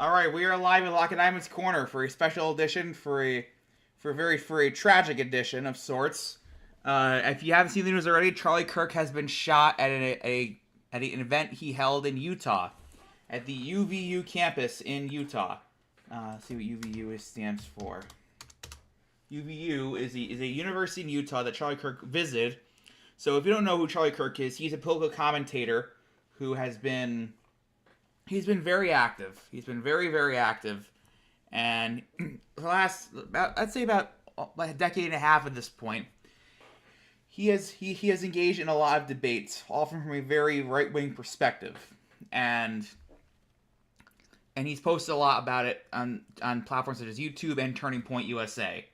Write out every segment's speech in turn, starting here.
All right, we are live in Lacedaemon's Corner for a special edition, for a tragic edition of sorts. If you haven't seen the news already, Charlie Kirk has been shot at an event he held in Utah, at the UVU campus in Utah. Let's see what UVU stands for. UVU is a university in Utah that Charlie Kirk visited. So if you don't know who Charlie Kirk is, he's a political commentator who has been... He's been very active. He's been very, very active. And the last, I'd say about a decade and a half at this point, he has engaged in a lot of debates, all from a very right-wing perspective. And he's posted a lot about it on platforms such as YouTube and Turning Point USA.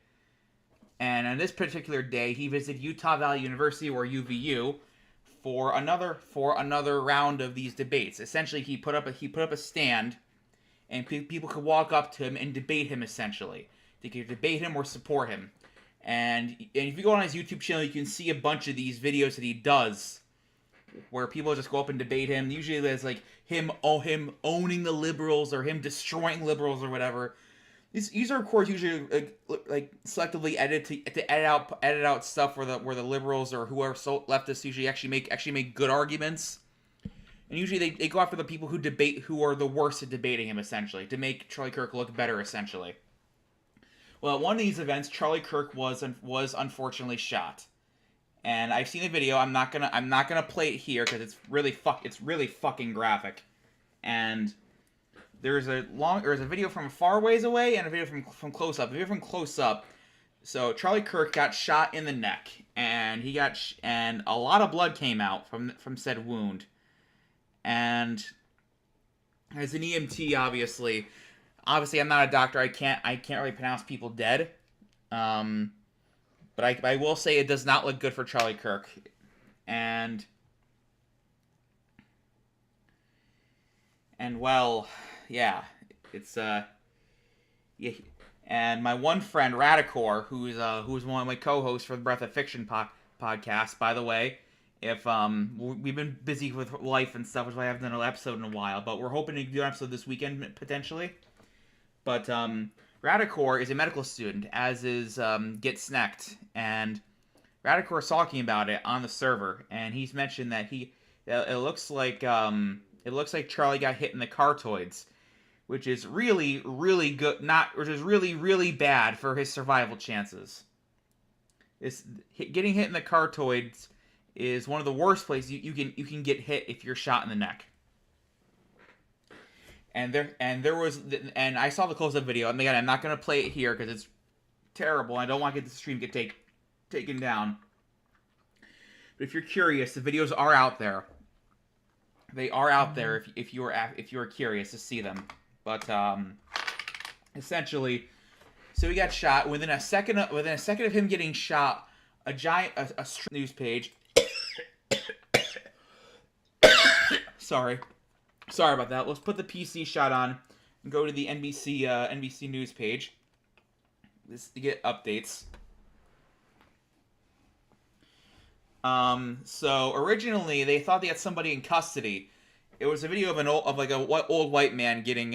And on this particular day, he visited Utah Valley University, or UVU, for another round of these debates. Essentially, he put up a stand, and people could walk up to him and debate him. Essentially, they could debate him or support him. And if you go on his YouTube channel, you can see a bunch of these videos that he does, where people just go up and debate him. Usually, there's like him owning the liberals or him destroying liberals or whatever. These are, of course, usually like selectively edited to edit out stuff where the liberals or whoever leftists usually actually make good arguments, and usually they go after the people who are the worst at debating him, essentially, to make Charlie Kirk look better, essentially. Well, at one of these events, Charlie Kirk was unfortunately shot, and I've seen the video. I'm not gonna play it here because it's really fucking graphic, and there's a video from far ways away and a video from close up. The video from close up. So Charlie Kirk got shot in the neck, and and a lot of blood came out from said wound. And as an EMT, obviously I'm not a doctor. I can't really pronounce people dead. But I will say it does not look good for Charlie Kirk. And well, yeah, it's yeah. And my one friend Radicor, who's one of my co-hosts for the Breath of Fiction podcast. By the way, if we've been busy with life and stuff, which is why I haven't done an episode in a while, but we're hoping to do an episode this weekend potentially. But Radicor is a medical student, as is Get Snacked, and Radicor is talking about it on the server, and he's mentioned that it looks like Charlie got hit in the cartoids, which is really, really good. Which is really, really bad for his survival chances. Getting hit in the cartoids is one of the worst places you can get hit if you're shot in the neck. And I saw the close-up video. And again, I'm not gonna play it here because it's terrible. I don't want the stream to get taken down. But if you're curious, the videos are out there. They are out there if you are curious to see them. But essentially, so he got shot. Within a second of him getting shot, a news page. Sorry about that. Let's put the PC shot on and go to the NBC news page. This to get updates. So originally they thought they had somebody in custody. It was a video of an old white man getting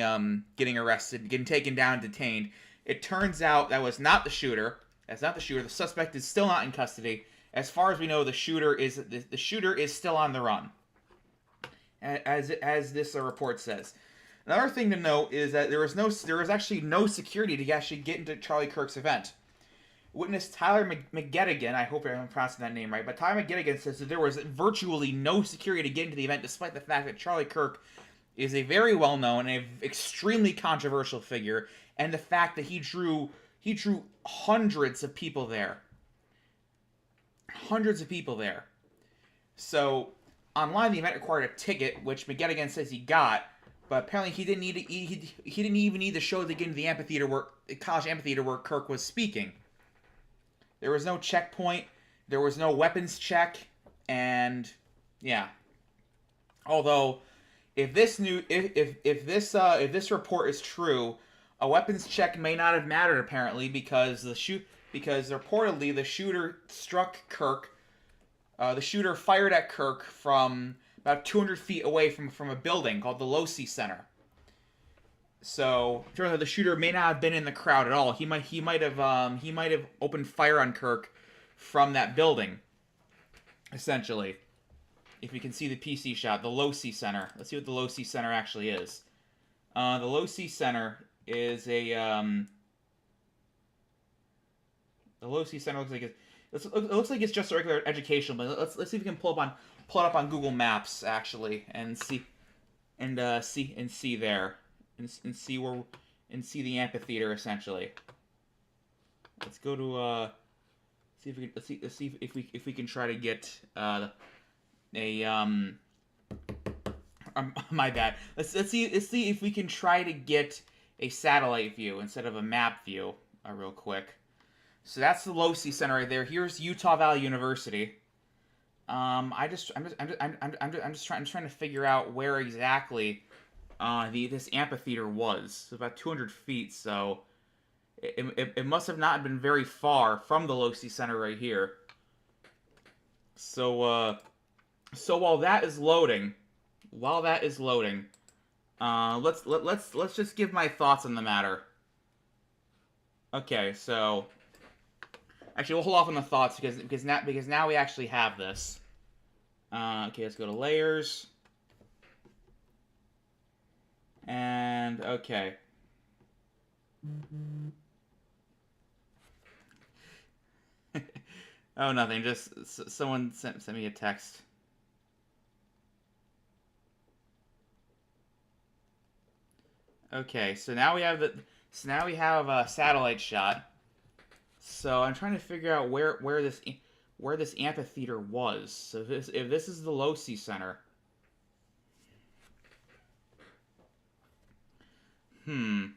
arrested, getting taken down and detained. It turns out that was not the shooter. That's not the shooter. The suspect is still not in custody. As far as we know, the shooter is still on the run. As this report says. Another thing to note is that there was actually no security to actually get into Charlie Kirk's event. Witness Tyler McGettigan, I hope I'm pronouncing that name right, but Tyler McGettigan says that there was virtually no security to get into the event, despite the fact that Charlie Kirk is a very well-known and extremely controversial figure, and the fact that he drew hundreds of people there. Hundreds of people there. So, online the event required a ticket, which McGettigan says he got, but apparently he didn't even need to show to get into the college amphitheater where Kirk was speaking. There was no checkpoint. There was no weapons check, and yeah. Although, if this report is true, a weapons check may not have mattered apparently because reportedly the shooter struck Kirk. The shooter fired at Kirk from about 200 feet away from a building called the Locy Center. So turns out the shooter may not have been in the crowd at all. He might have opened fire on Kirk from that building. Essentially, if you can see the PC shot, the Loci Center. Let's see what the Loci Center actually is. The Loci Center is a the Loci Center looks like it's just a regular educational. But let's see if we can pull it up on Google Maps actually and see there and see the amphitheater essentially. Let's go to see if we can let's see if we can try to get my bad. Let's see if we can try to get a satellite view instead of a map view real quick. So that's the Loci Center right there. Here's Utah Valley University. I'm just trying to figure out where exactly this amphitheater was. It's about 200 feet, so it must have not been very far from the Loci Center right here. So while that is loading, let's just give my thoughts on the matter. Okay, so actually we'll hold off on the thoughts because now we actually have this. Okay, let's go to layers. And okay. Oh, nothing. Just someone sent me a text. Okay, so now we have a satellite shot. So I'm trying to figure out where this amphitheater was. So if this is the Loci Center. I'm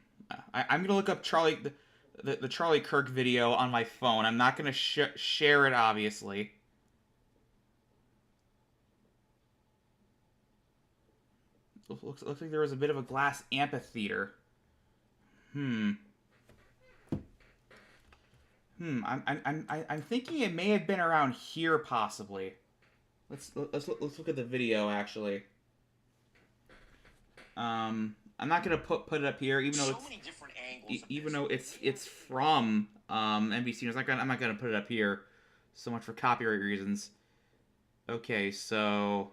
gonna look up the Charlie Kirk video on my phone. I'm not gonna share it, obviously. Looks like there was a bit of a glass amphitheater. I'm thinking it may have been around here, possibly. Let's look at the video actually. I'm not gonna put it up here, even though it's from NBC News. I'm not gonna put it up here, so much for copyright reasons. Okay, so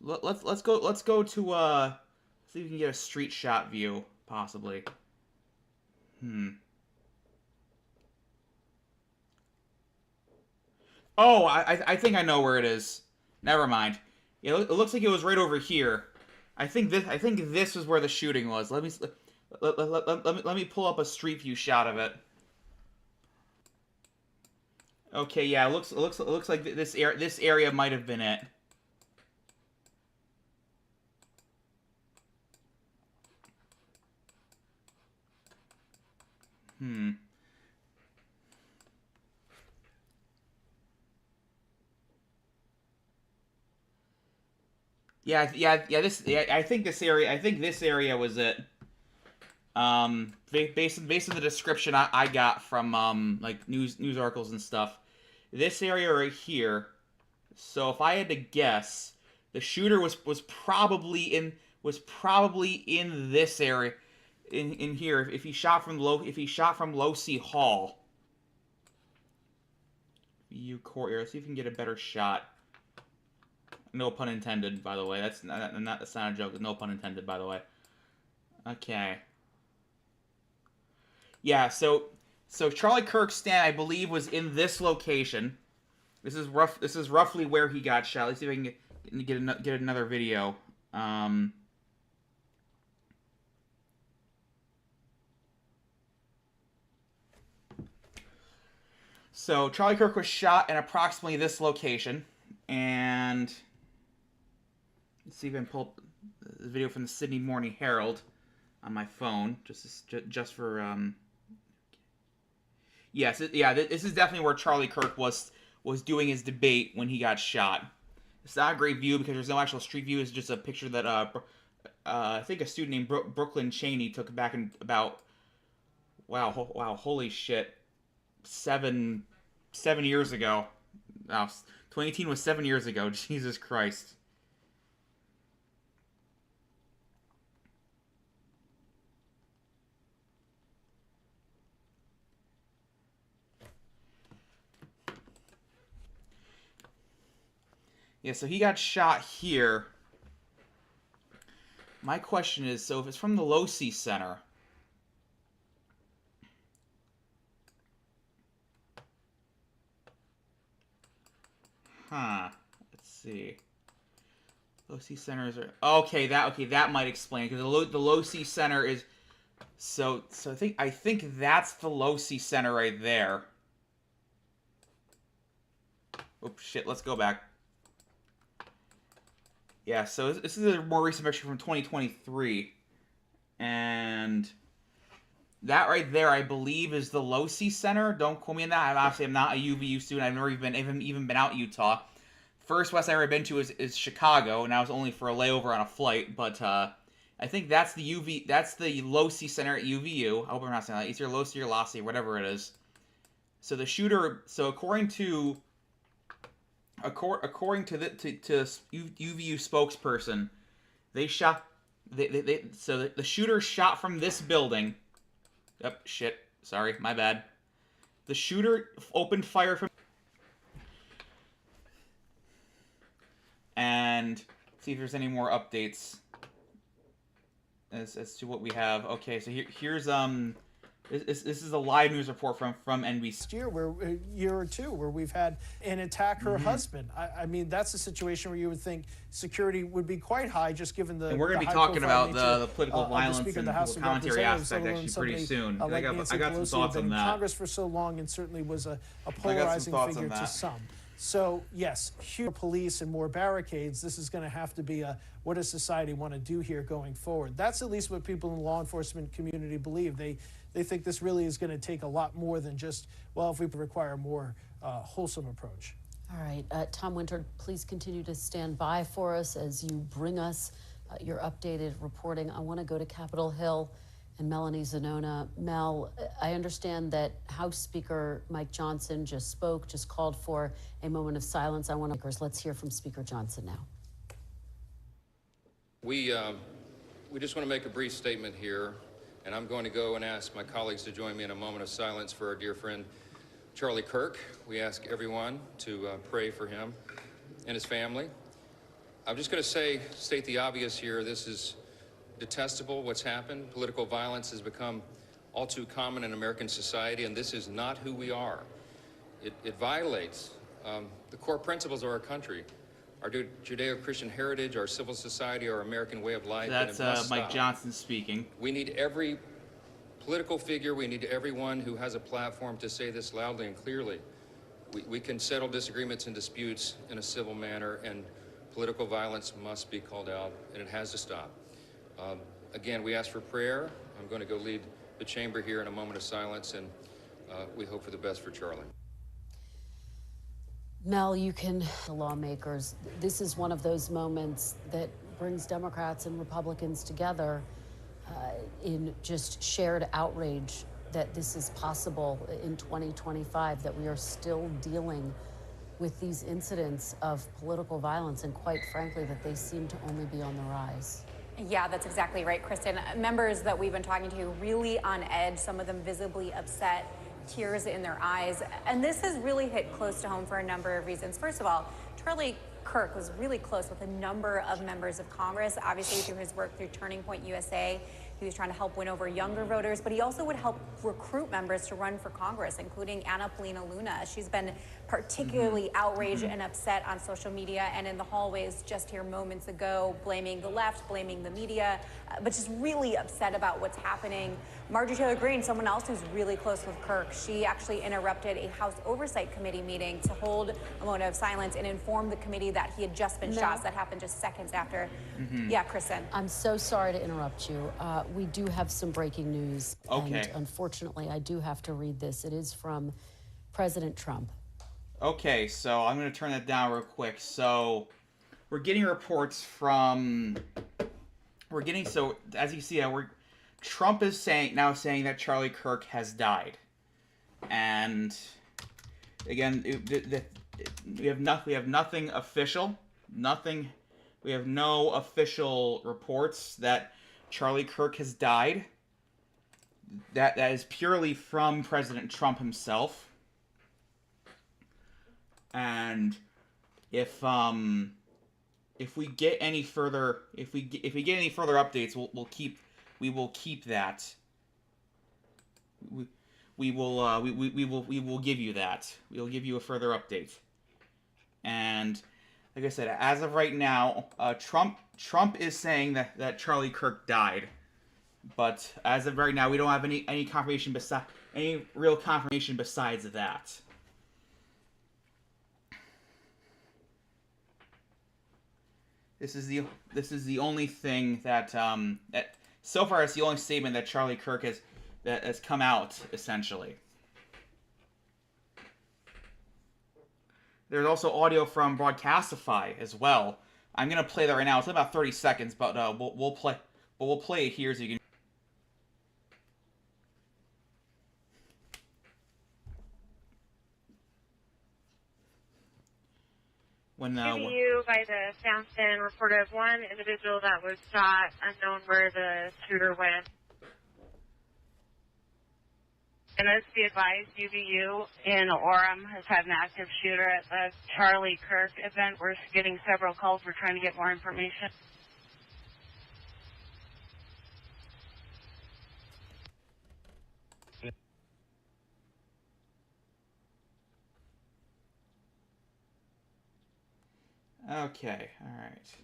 let's go to see if we can get a street shot view, possibly. Oh, I think I know where it is. Never mind. It looks like it was right over here. I think this was where the shooting was. Let me pull up a street view shot of it. Okay, yeah, it looks like this area might have been it. Yeah. I think this area was it. Based on the description I got from like news articles and stuff, this area right here. So if I had to guess, the shooter was probably in this area, in here. If he shot from Loci Hall. VU courtyard. Let's see if we can get a better shot. No pun intended, by the way. That's not a joke. No pun intended, by the way. Okay. Yeah, so Charlie Kirk's stand, I believe, was in this location. This is roughly where he got shot. Let's see if I can get another video. So Charlie Kirk was shot in approximately this location, and let's see if I can pull up the video from the Sydney Morning Herald on my phone, just for yes, this is definitely where Charlie Kirk was doing his debate when he got shot. It's not a great view because there's no actual street view. It's just a picture that I think a student named Brooklyn Cheney took back in about holy shit, 7 7 years ago. Wow, 2018 was 7 years ago. Jesus Christ. Yeah, so he got shot here. My question is, so if it's from the Locy Center, let's see. Locy Center is okay. That might explain, because the Locy Center is so I think that's the Locy Center right there. Oops, shit. Let's go back. Yeah, so this is a more recent picture from 2023, and that right there, I believe, is the Locy Center. Don't quote me on that. I'm not a UVU student. I've never even been out Utah. First West I've ever been to is Chicago, and that was only for a layover on a flight. But I think that's the Locy Center at UVU. I hope I'm not saying that. It's your Locy or Lossy, whatever it is. So the shooter. So according to the UVU spokesperson, they shot. So the shooter shot from this building. Yep, shit. Sorry, my bad. The shooter opened fire from. And see if there's any more updates as to what we have. Okay, so here's this is a live news report from NBC. Year or two where we've had an attack her husband. I mean, that's a situation where you would think security would be quite high, just given the. And we're going to be talking about the political violence and political commentary aspect actually pretty soon. I got some thoughts on that. Congress for so long and certainly was a polarizing figure to some. So, yes, fewer police and more barricades. This is going to have to be what does society want to do here going forward? That's at least what people in the law enforcement community believe. They think this really is going to take a lot more than just, well, if we require a more wholesome approach. All right. Tom Winter, please continue to stand by for us as you bring us your updated reporting. I want to go to Capitol Hill and Melanie Zanona. Mel, I understand that House Speaker Mike Johnson just called for a moment of silence. Let's hear from Speaker Johnson now. We just want to make a brief statement here, and I'm going to go and ask my colleagues to join me in a moment of silence for our dear friend Charlie Kirk. We ask everyone to pray for him and his family. I'm just going to state the obvious here. This is detestable, what's happened. Political violence has become all too common in American society, and this is not who we are. It violates the core principles of our country, our Judeo-Christian heritage, our civil society, our American way of life. That's Mike Johnson speaking. We need every political figure, we need everyone who has a platform to say this loudly and clearly. We can settle disagreements and disputes in a civil manner, and political violence must be called out, and it has to stop. Again, we ask for prayer. I'm going to go lead the chamber here in a moment of silence, and we hope for the best for Charlie. Mel, the lawmakers, this is one of those moments that brings Democrats and Republicans together in just shared outrage that this is possible in 2025, that we are still dealing with these incidents of political violence, and quite frankly, that they seem to only be on the rise. Yeah, that's exactly right, Kristen. Members that we've been talking to really on edge, some of them visibly upset, tears in their eyes. And this has really hit close to home for a number of reasons. First of all, Charlie Kirk was really close with a number of members of Congress, obviously through his work through Turning Point USA. He was trying to help win over younger voters, but he also would help recruit members to run for Congress, including Anna Paulina Luna. She's been particularly outraged and upset on social media and in the hallways just here moments ago, blaming the left, blaming the media, but just really upset about what's happening. Marjorie Taylor Greene, someone else who's really close with Kirk, she actually interrupted a House Oversight Committee meeting to hold a moment of silence and inform the committee that he had just been shot. So that happened just seconds after. Yeah, Kristen. I'm so sorry to interrupt you. We do have some breaking news. Okay. And unfortunately, I do have to read this. It is from President Trump. Okay, so I'm going to turn that down real quick. So we're getting reports from... So as you see, Trump is saying that Charlie Kirk has died. And again, we have nothing official. Nothing. We have no official reports that Charlie Kirk has died. That is purely from President Trump himself. And if we get any further updates, we will keep that. We will give you that. We'll give you a further update. And like I said, as of right now, Trump is saying that Charlie Kirk died. But as of right now, we don't have any confirmation any real confirmation besides that. This is the only thing that so far it's the only statement that Charlie Kirk has come out, essentially. There's also audio from Broadcastify as well. I'm gonna play that right now. It's about 30 seconds, but we'll play it here so you can. CBU by the Soundstand reported of one individual that was shot, unknown where the shooter went. And let's be advised, UVU in Orem has had an active shooter at the Charlie Kirk event. We're getting several calls. We're trying to get more information. Okay, all right.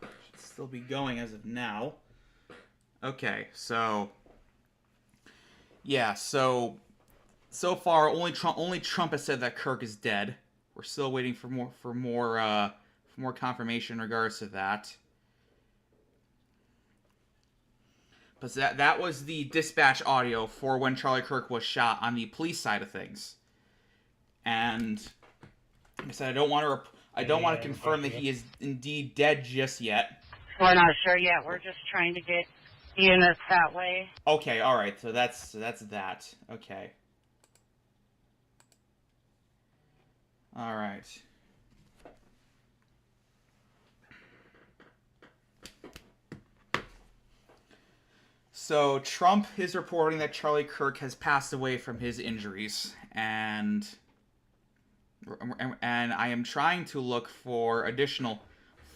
Should still be going as of now. Okay, so yeah, so far only Trump has said that Kirk is dead. We're still waiting for more confirmation in regards to that. But that was the dispatch audio for when Charlie Kirk was shot on the police side of things. And like I said, I don't want to confirm that he is indeed dead just yet. We're not sure yet. We're just trying to get units that way. Okay, all right. So that's that. Okay. All right. So Trump is reporting that Charlie Kirk has passed away from his injuries, and I am trying to look for additional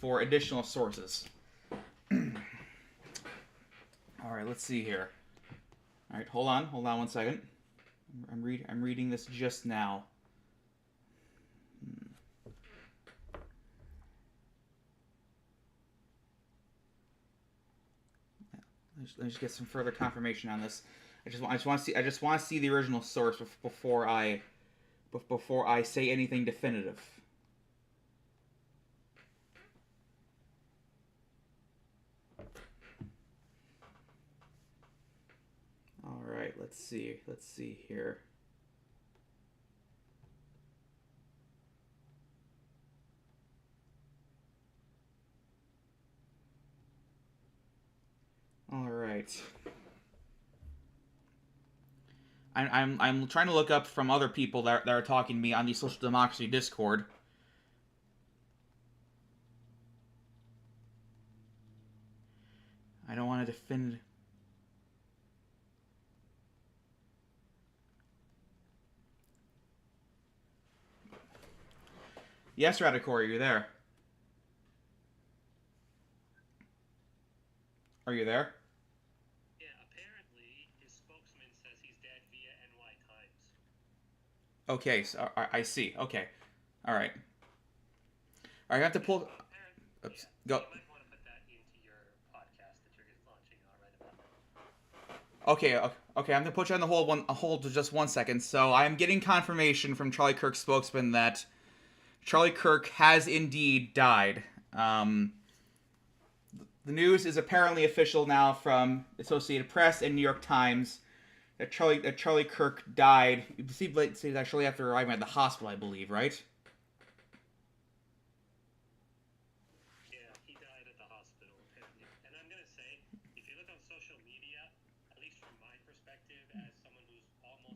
sources. All right, let's see here. All right, hold on 1 second. I'm reading this just now. Let me just get some further confirmation on this. I just want to see the original source before I say anything definitive. All right, let's see here. All right. I'm trying to look up from other people that are talking to me on the Social Democracy Discord. I don't want to defend. Yes, Radicor, are you there? Are you there? Okay, so I see. Okay, all right. I have to pull. Oops, go. Okay, okay. I'm gonna put you on the hold just 1 second. So I'm getting confirmation from Charlie Kirk's spokesman that Charlie Kirk has indeed died. The news is apparently official now from Associated Press and New York Times. That Charlie Kirk died. You see that shortly after arriving at the hospital, I believe, right? from my perspective as someone who's almost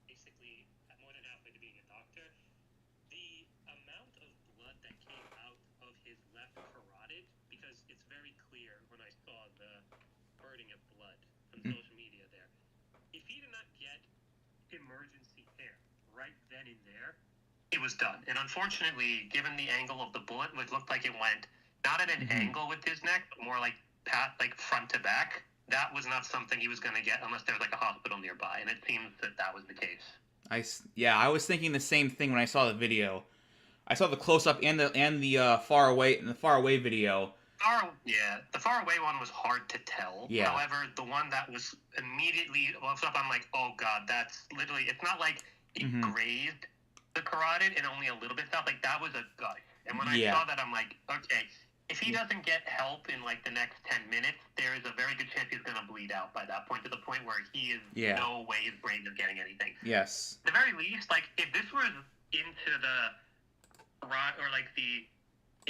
basically more than halfway to being a doctor, the amount of blood that came out of his left carotid, because it's very clear when I saw the spurting of blood on social media there. If he did not get emergency care right then and there, it was done. And unfortunately, given the angle of the bullet, it looked like it went not at an angle with his neck, but more like front to back. That was not something he was going to get unless there was like a hospital nearby, and it seems that was the case. I was thinking the same thing when I saw the video. I saw the close up and the far away video. The far away one was hard to tell. Yeah. However, the one that was immediately up, I'm like, oh god, that's literally. It's not like it grazed the carotid and only a little bit south. Like that was a gut. And when I saw that, I'm like, okay, if he doesn't get help in like the next 10 minutes, there is a very good chance he's going to bleed out by that point, to the point where he is no way his brain is getting anything. Yes. At the very least, like if this was into the or like the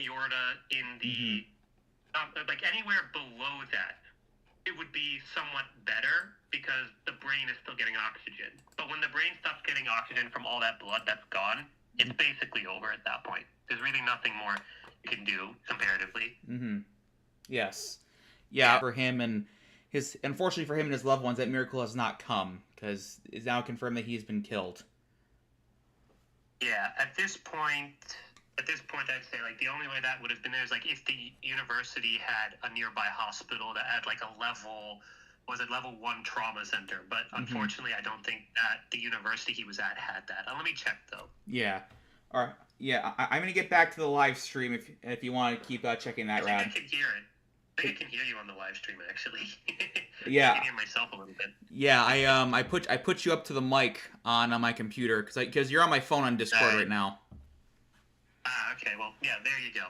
aorta in the like anywhere below that, it would be somewhat better because the brain is still getting oxygen. But when the brain stops getting oxygen from all that blood that's gone, it's basically over at that point. There's really nothing more you can do comparatively. Yes. Yeah, for him and unfortunately for him and his loved ones, that miracle has not come, because it's now confirmed that he's been killed. Yeah, at this point, I'd say like the only way that would have been there is like if the university had a nearby hospital that had like a level 1 trauma center. But unfortunately, I don't think that the university he was at had that. Let me check though. Yeah. All right. Yeah, I'm gonna get back to the live stream if you want to keep checking that, Rad. I can hear it. I think I can hear you on the live stream actually. Yeah. I can hear myself a little bit. Yeah, I put you up to the mic on my computer because you're on my phone on Discord right now. Okay. Well, yeah. There you go.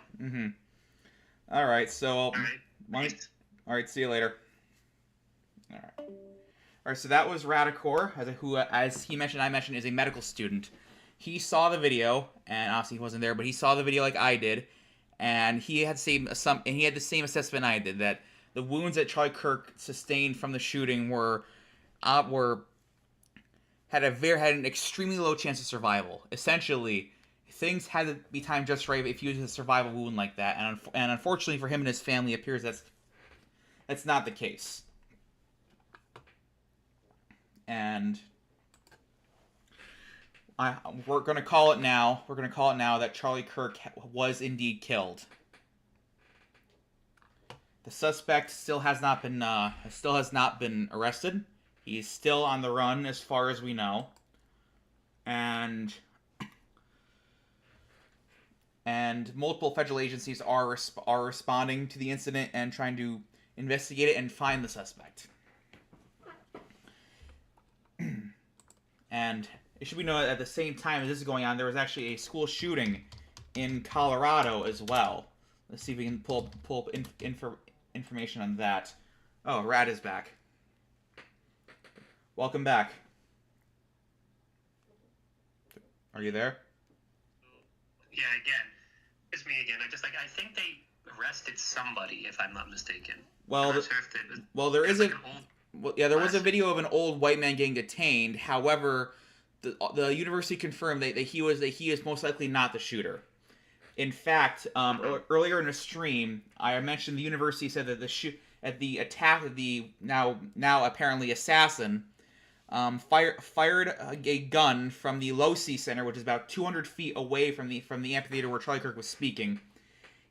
All right. So. All right. All right. See you later. All right. So that was Radicor, who, as he mentioned, I mentioned, is a medical student. He saw the video, and obviously he wasn't there, but he saw the video like I did, and he had the same assessment I did, that the wounds that Charlie Kirk sustained from the shooting had an extremely low chance of survival. Essentially, things had to be timed just right if he was a survival wound like that, and unfortunately for him and his family, it appears that's not the case. And we're going to call it now. We're going to call it now that Charlie Kirk was indeed killed. The suspect still has not been arrested. He's still on the run, as far as we know. And multiple federal agencies are responding to the incident and trying to investigate it and find the suspect. And it should be noted at the same time as this is going on, there was actually a school shooting in Colorado as well. Let's see if we can pull up information on that. Oh, Rad is back. Welcome back. Are you there? Yeah, again. It's me again. I think they arrested somebody, if I'm not mistaken. Well, there was a video of an old white man getting detained. However, the university confirmed that he is most likely not the shooter. In fact, earlier in a stream, I mentioned the university said that the attack of the now apparently assassin fired a gun from the Lacedaemon Center, which is about 200 feet away from the amphitheater where Charlie Kirk was speaking.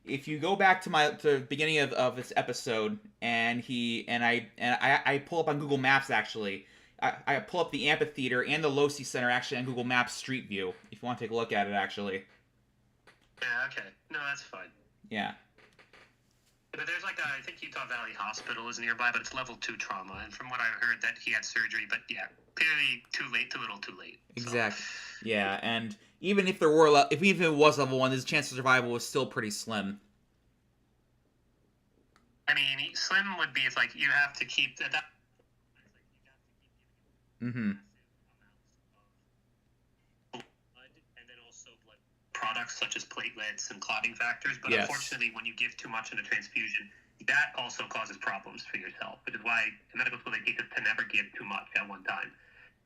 If you go back to the beginning of this episode, and I pull up on Google Maps actually, I pull up the amphitheater and the Lacedaemon Center actually on Google Maps Street View. If you want to take a look at it, actually. Yeah. Okay. No, that's fine. Yeah. But there's I think Utah Valley Hospital is nearby, but it's level 2 trauma, and from what I heard, that he had surgery, but yeah, clearly too little, too late. Exactly. So. Yeah, and even if it was level 1, his chance of survival was still pretty slim. I mean, slim would be if you have to keep that. Products such as platelets and clotting factors, but unfortunately when you give too much in a transfusion, that also causes problems for yourself, which is why in medical school they teach us to never give too much at one time.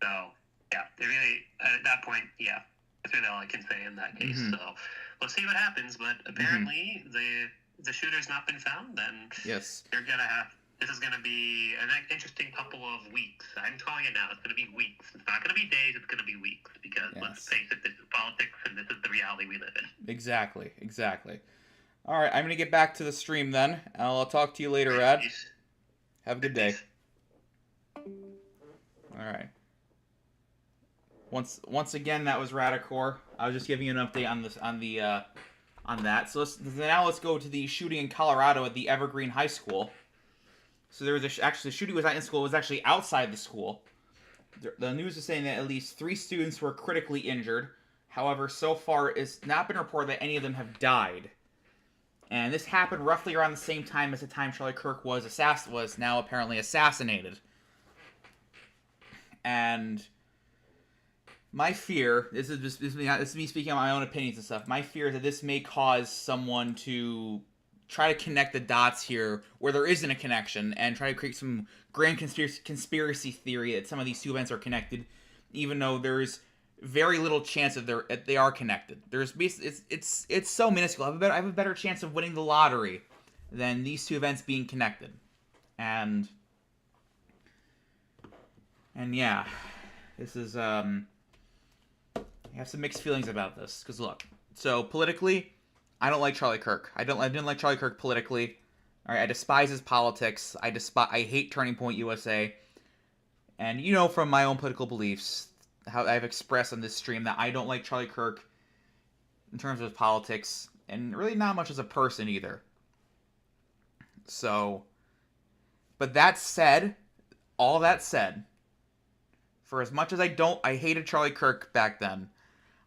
So, yeah, they really, at that point, yeah, that's really all I can say in that case. So, we'll see what happens, but apparently the shooter's not been found, then yes, they're going to have, this is going to be an interesting couple of weeks. I'm calling it now. It's going to be weeks. It's not going to be days. It's going to be weeks because, let's face it, this is politics and this is the reality we live in. Exactly. All right, I'm going to get back to the stream then. I'll talk to you later, Ed. Have a good day. All right. Once again, that was Radicor. I was just giving you an update on that. So now let's go to the shooting in Colorado at the Evergreen High School. So there was actually the shooting was not in school. It was actually outside the school. The news is saying that at least 3 students were critically injured. However, so far it's not been reported that any of them have died. And this happened roughly around the same time as the time Charlie Kirk was now apparently assassinated. And my fear, this is me speaking on my own opinions and stuff, my fear is that this may cause someone to try to connect the dots here where there isn't a connection and try to create some grand conspiracy theory that some of these 2 events are connected, even though there's very little chance that they are connected. There's it's so minuscule. I have a better chance of winning the lottery than these 2 events being connected. And yeah, this is I have some mixed feelings about this because look, so politically, I don't like Charlie Kirk. I didn't like Charlie Kirk politically. All right, I despise his politics. I hate Turning Point USA. And you know from my own political beliefs how I've expressed on this stream that I don't like Charlie Kirk in terms of politics, and really not much as a person either. So, but that said, all that said, for as much as I hated Charlie Kirk back then,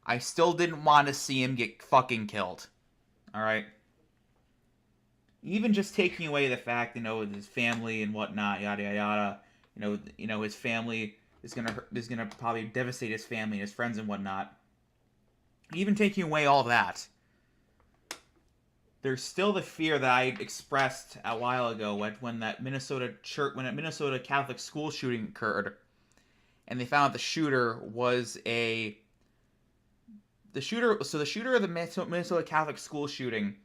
I still didn't want to see him get fucking killed. Alright? Even just taking away the fact, with his family and whatnot, yada yada yada, his family is gonna probably devastate his family and his friends and whatnot. Even taking away all that, there's still the fear that I expressed a while ago when that Minnesota Catholic school shooting occurred, and they found out the shooter was the shooter of the Minnesota Catholic school shooting.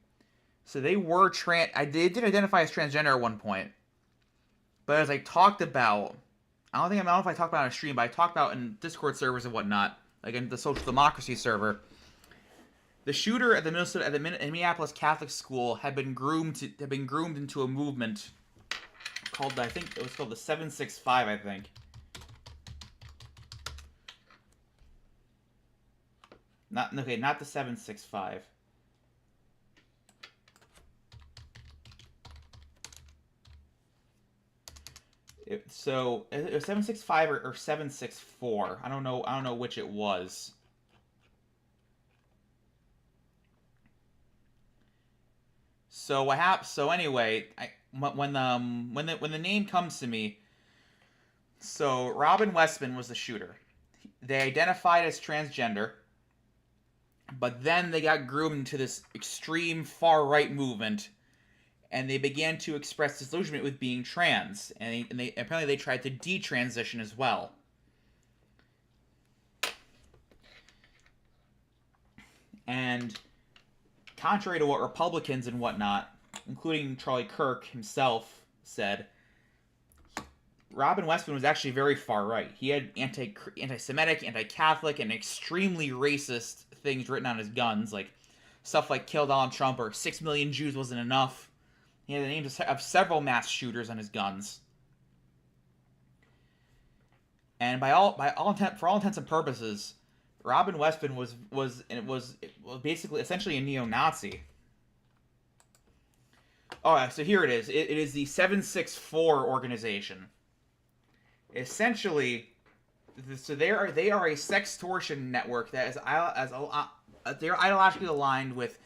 So they were they did identify as transgender at one point, but as I talked about, I don't know if I talked about it on a stream, but I talked about in Discord servers and whatnot, like in the Social Democracy server. The shooter at the Minneapolis Catholic school had been groomed into a movement called, I think it was called the 765, I think. Not the 765. So it was 765 or 764. I don't know which it was. So what happened? So anyway, when the name comes to me, so Robin Westman was the shooter. They identified as transgender, but then they got groomed into this extreme far right movement. And they began to express disillusionment with being trans, and they apparently they tried to detransition as well. And contrary to what Republicans and whatnot, including Charlie Kirk himself, said, Robin Westman was actually very far right. He had anti-Semitic, anti-Catholic, and extremely racist things written on his guns, like stuff like "Kill Donald Trump" or "6 million Jews wasn't enough." He had the names of several mass shooters on his guns. And for all intents and purposes, Robin Westman was basically essentially a neo-Nazi. Oh, so here it is. It is the 764 organization. Essentially, so they are a sextortion network that they're ideologically aligned with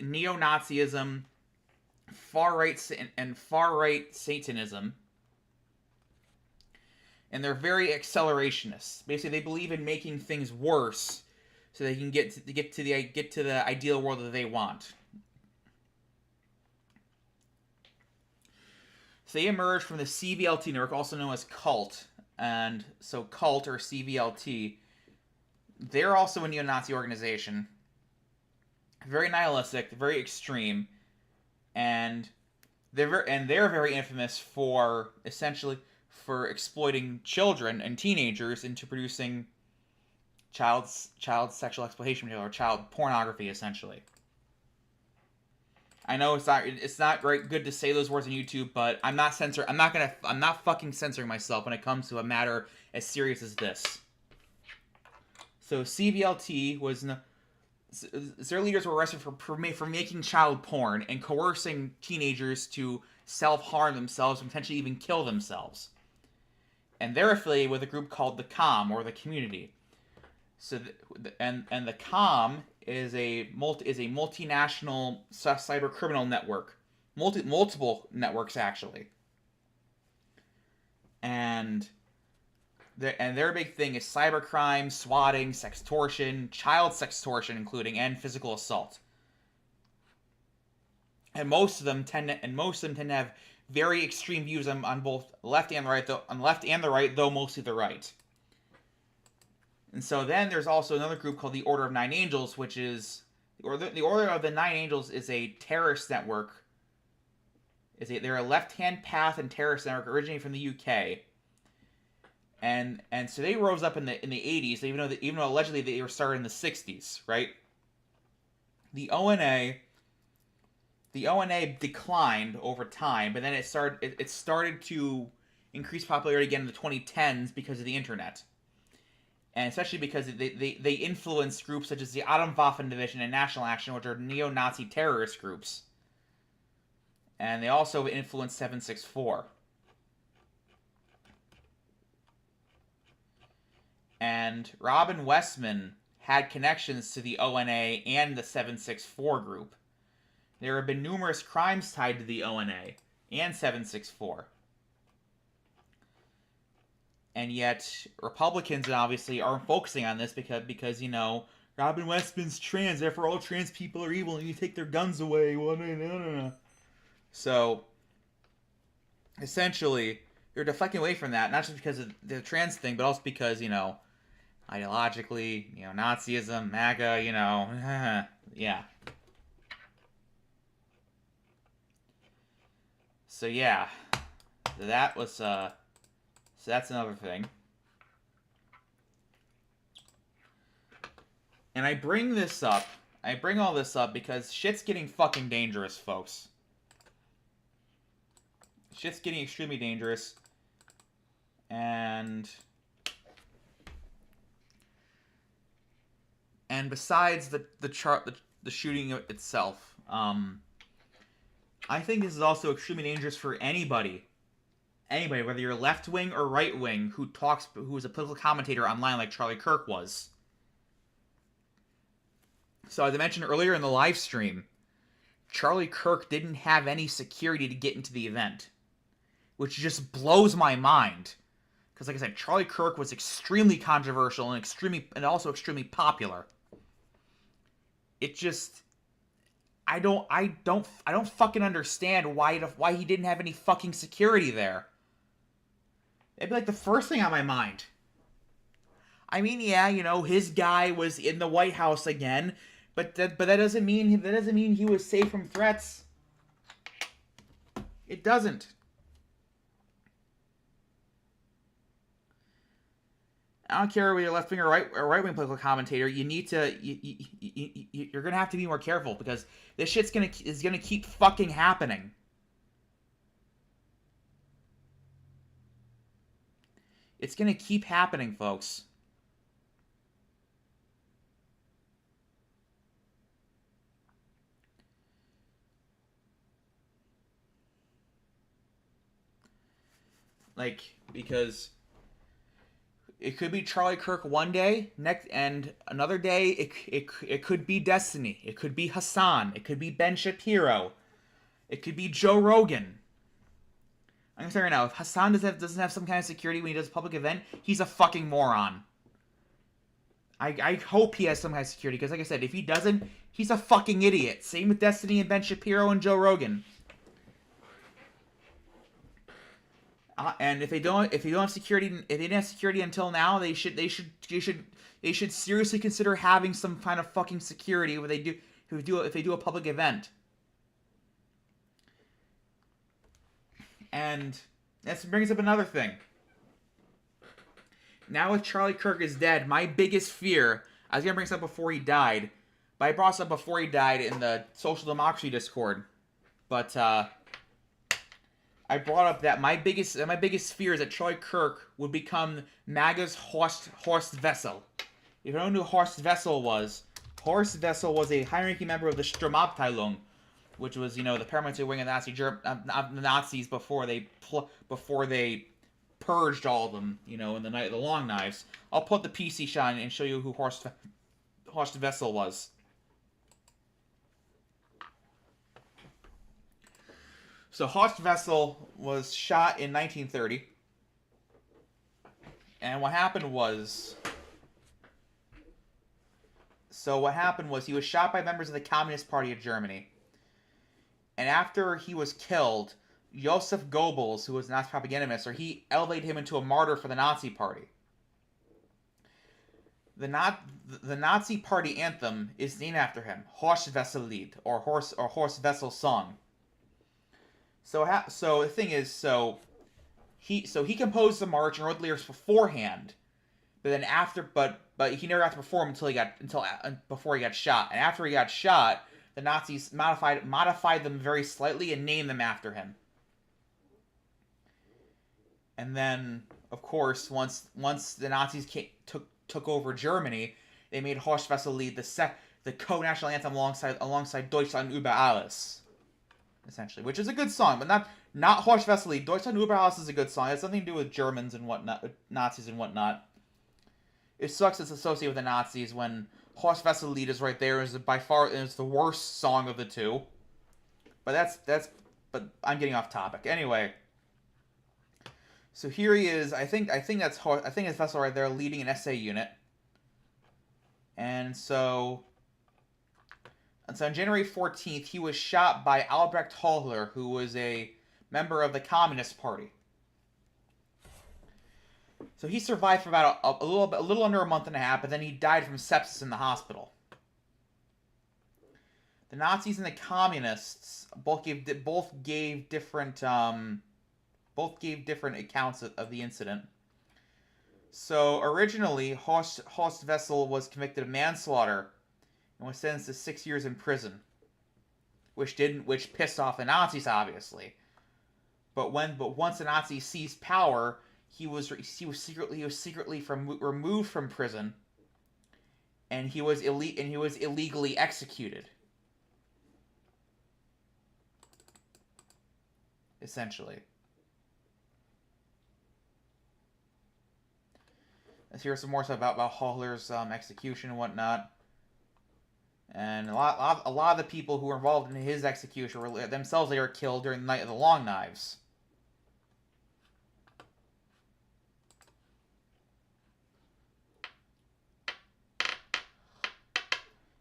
neo-Nazism, far right Satanism, and they're very accelerationists. Basically, they believe in making things worse so they can get to the ideal world that they want. So they emerged from the CVLT network, also known as Cult. And so Cult, or CVLT, they're also a neo-Nazi organization. Very nihilistic, very extreme. And they're very infamous for, essentially, for exploiting children and teenagers into producing child sexual exploitation material, or child pornography, essentially. I know it's not good to say those words on YouTube, but I'm not fucking censoring myself when it comes to a matter as serious as this. So CVLT their leaders were arrested for making child porn and coercing teenagers to self-harm themselves and potentially even kill themselves. And they're affiliated with a group called the COM, or the Community. So the COM is a multinational cyber criminal network, multiple networks actually, and their big thing is cybercrime, swatting, sextortion, child sextortion, including, and physical assault. And most of them tend to have very extreme views on both left and right, though mostly the right. And so then there's also another group called the Order of Nine Angels, which is the Order of the Nine Angels is a terrorist network. They're a left-hand path and terrorist network originating from the UK. And so they rose up in the 80s, even though allegedly they were started in the 60s, right? The ONA declined over time, but then it started to increase popularity again in the 2010s because of the internet. And especially because they influenced groups such as the Atomwaffen Division and National Action, which are neo-Nazi terrorist groups. And they also influenced 764. And Robin Westman had connections to the ONA and the 764 group. There have been numerous crimes tied to the ONA and 764. And yet, Republicans obviously aren't focusing on this because Robin Westman's trans, therefore all trans people are evil and you take their guns away. So, essentially, they're deflecting away from that, not just because of the trans thing, but also because, ideologically, Nazism, MAGA, yeah. So, yeah. That was, So that's another thing. And I bring all this up because shit's getting fucking dangerous, folks. Shit's getting extremely dangerous. And besides the shooting itself, I think this is also extremely dangerous for anybody, whether you're left wing or right wing, who is a political commentator online like Charlie Kirk was. So as I mentioned earlier in the live stream, Charlie Kirk didn't have any security to get into the event, which just blows my mind. Because like I said, Charlie Kirk was extremely controversial and also extremely popular. It just, I don't fucking understand why he didn't have any fucking security there. It'd be like the first thing on my mind. I mean, yeah, his guy was in the White House again, but that doesn't mean he was safe from threats. It doesn't. I don't care whether you're left wing or right wing political commentator. You need to you're gonna have to be more careful because this shit's gonna keep fucking happening. It's gonna keep happening, folks. Because it could be Charlie Kirk one day, and another day it could be Destiny. It could be Hassan. It could be Ben Shapiro. It could be Joe Rogan. I'm gonna say right now, if Hassan doesn't have some kind of security when he does a public event, he's a fucking moron. I hope he has some kind of security, because like I said, if he doesn't, he's a fucking idiot. Same with Destiny and Ben Shapiro and Joe Rogan. And if they don't have security, if they didn't have security until now, they should seriously consider having some kind of fucking security when they do if they do a public event. And that brings up another thing. Now with Charlie Kirk is dead, my biggest fear, I was gonna bring this up before he died, but I brought this up before he died in the Social Democracy Discord. But I brought up that my biggest fear is that Charlie Kirk would become MAGA's Horst Wessel. If you don't know who Horst Wessel was a high-ranking member of the Sturmabteilung, which was, the paramilitary wing of the Nazis before they purged all of them, in the Night of the Long Knives. I'll put the PC shot and show you who Horst Wessel was. So Horst Wessel was shot in 1930, and what happened was he was shot by members of the Communist Party of Germany, and after he was killed, Joseph Goebbels, who was a Nazi propagandist, he elevated him into a martyr for the Nazi Party. The Nazi Party anthem is named after him, Horst Wessel Lied, or Horst Wessel Song. So the thing is, he composed the march and wrote the lyrics beforehand, but then but he never got to perform before he got shot. And after he got shot, the Nazis modified them very slightly and named them after him. And then, of course, once the Nazis took over Germany, they made Horst Wessel Lied the co-national anthem alongside Deutschland über alles. Essentially, which is a good song, but not Horst Wessel Lied. Deutschland über alles is a good song. It has something to do with Germans and whatnot, with Nazis and whatnot. It sucks it's associated with the Nazis when Horst Wessel Lied is right there. Is by far the worst song of the two. But but I'm getting off topic. Anyway, so here he is. I think it's Wessel right there leading an SA unit, and so. And so on January 14th, he was shot by Albrecht Hohler, who was a member of the Communist Party. So he survived for about a little under a month and a half, but then he died from sepsis in the hospital. The Nazis and the Communists both gave different accounts of the incident. So originally, Horst Wessel was convicted of manslaughter and was sentenced to 6 years in prison, which pissed off the Nazis, obviously. But once the Nazis seized power, he was secretly removed from prison, and he was illegally executed. Essentially. Let's hear some more stuff about Hohler's execution and whatnot. And a lot of the people who were involved in his execution were themselves later killed during the Night of the Long Knives.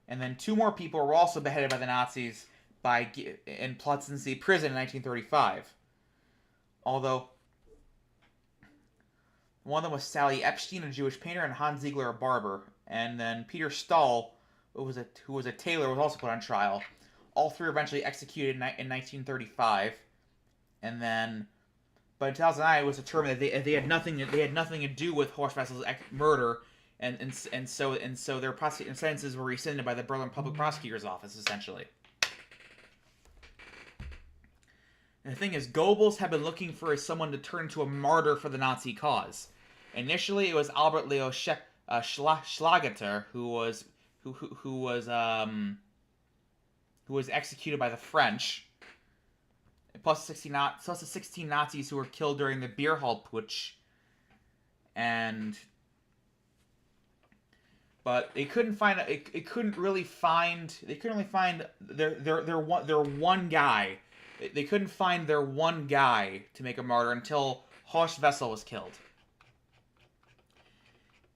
And then 2 more people were also beheaded by the Nazis in Plötzensee prison in 1935. Although one of them was Sally Epstein, a Jewish painter, and Hans Ziegler, a barber. And then Peter Stahl, who was a tailor, was also put on trial. All 3 were eventually executed in 1935, and then, but in 2009 it was determined that they had nothing to do with Horst Wessel's murder, and so their sentences were rescinded by the Berlin Public Prosecutor's Office, essentially. And the thing is, Goebbels had been looking for someone to turn into a martyr for the Nazi cause. Initially, it was Albert Leo Schlageter, who was executed by the French, plus the 16 Nazis who were killed during the beer hall putsch, but they couldn't find their one guy. They couldn't find their one guy to make a martyr until Horst Wessel was killed.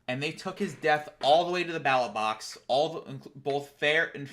And they took his death all the way to the ballot box, both fair and